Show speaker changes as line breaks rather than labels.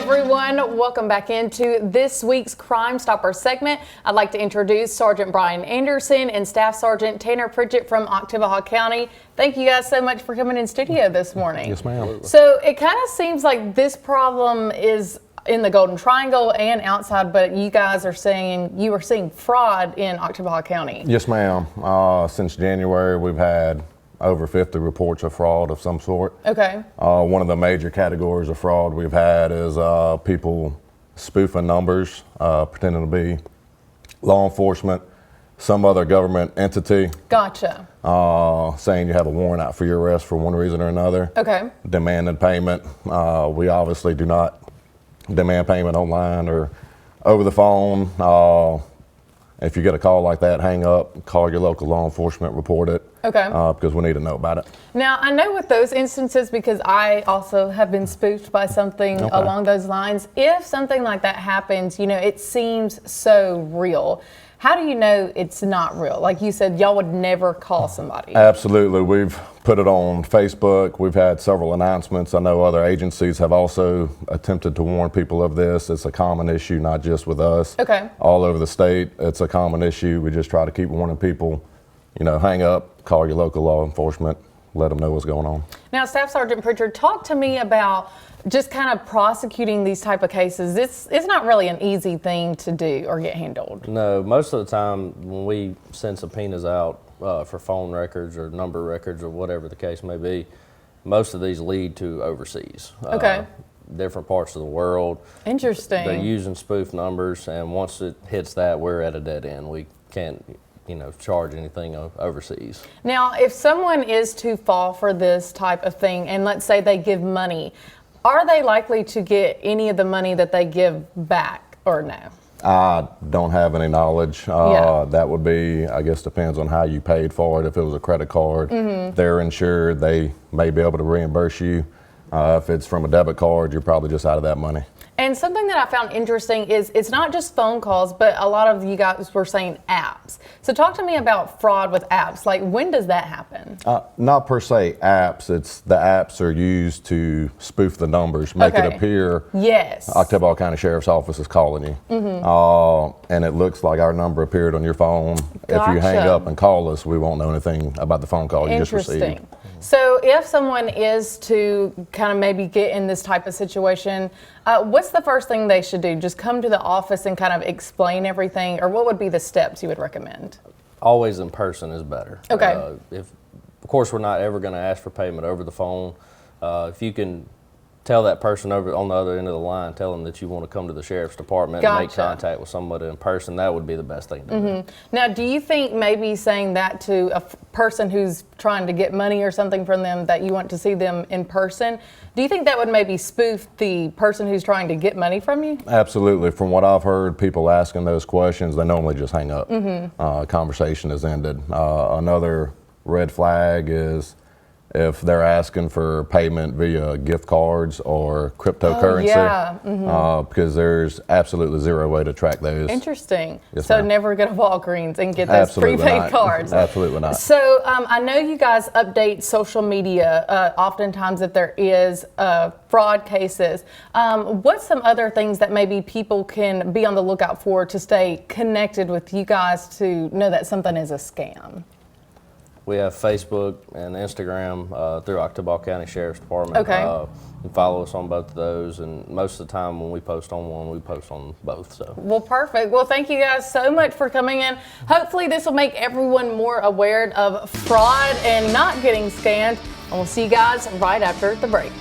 everyone. Welcome back into this week's Crime Stopper segment. I'd like to introduce Sergeant Bryan Anderson and Staff Sergeant Tanner Pritchard from Oktibbeha County. Thank you guys so much for coming in studio this morning.
Yes, ma'am.
So it kind of seems like this problem is in the Golden Triangle and outside, but you guys are saying you are seeing fraud in Oktibbeha County.
Yes, ma'am. Since January, we've had over 50 reports of fraud of some sort.
Okay.
One of the major categories of fraud we've had is people spoofing numbers, pretending to be law enforcement, some other government entity.
Gotcha.
Saying you have a warrant out for your arrest for one reason or another.
Okay.
Demanding payment. We obviously do not demand payment online or over the phone. If you get a call like that, hang up, call your local law enforcement, report it.
Okay.
Because we need to know about it.
Now, I know with those instances, because I also have been spoofed by something along those lines, if something like that happens, you know, it seems so real. How do you know it's not real? Like you said, y'all would never call somebody.
Absolutely. We've put it on Facebook. We've had several announcements. I know other agencies have also attempted to warn people of this. It's a common issue, not just with us.
Okay.
All over the state, it's a common issue. We just try to keep warning people, you know, hang up, call your local law enforcement, let them know what's going on.
Now, Staff Sergeant Pritchard, talk to me about just kind of prosecuting these type of cases. It's not really an easy thing to do or get handled.
No, most of the time when we send subpoenas out for phone records or number records or whatever the case may be, most of these lead to overseas.
Okay.
Different parts of the world.
Interesting.
They're using spoof numbers, and once it hits that, we're at a dead end. We can't, you know, charge anything overseas.
Now, if someone is to fall for this type of thing, and let's say they give money, are they likely to get any of the money that they give back or no?
I don't have any knowledge.
Yeah.
That would be, I guess, depends on how you paid for it. If it was a credit card, they're insured. They may be able to reimburse you. If it's from a debit card, you're probably just out of that money.
And something that I found interesting is it's not just phone calls, but a lot of you guys were saying apps. So talk to me about fraud with apps. Like, when does that happen?
Not per se apps. It's the apps are used to spoof the numbers, make it appear Oktibbeha County Sheriff's Office is calling you. And it looks like our number appeared on your phone. If you hang up and call us, we won't know anything about the phone call you just received.
So if someone is to kind of maybe get in this type of situation, what's the first thing they should do? Just come to the office and kind of explain everything, or what would be the steps you would recommend?
Always in person is better.
Okay.
Of course, we're not ever going to ask for payment over the phone. If you can tell that person over on the other end of the line, tell them that you want to come to the sheriff's department and make contact with somebody in person, that would be the best thing to do.
Now, do you think maybe saying that to a person who's trying to get money or something from them, that you want to see them in person, do you think that would maybe spoof the person who's trying to get money from you?
Absolutely. From what I've heard, people asking those questions, they normally just hang up. Conversation is ended. Another red flag is if they're asking for payment via gift cards or cryptocurrency, because there's absolutely zero way to track those.
Interesting.
Yes,
so
ma'am.
Never go to Walgreens and get those prepaid cards.
Absolutely not.
So I know you guys update social media oftentimes if there is fraud cases. What's some other things that maybe people can be on the lookout for to stay connected with you guys to know that something is a scam?
We have Facebook and Instagram through Oktibbeha County Sheriff's Department.
Okay.
You can follow us on both of those, and most of the time when we post on one, we post on both. So.
Well, perfect. Well, thank you guys so much for coming in. Hopefully this will make everyone more aware of fraud and not getting scammed. And we'll see you guys right after the break.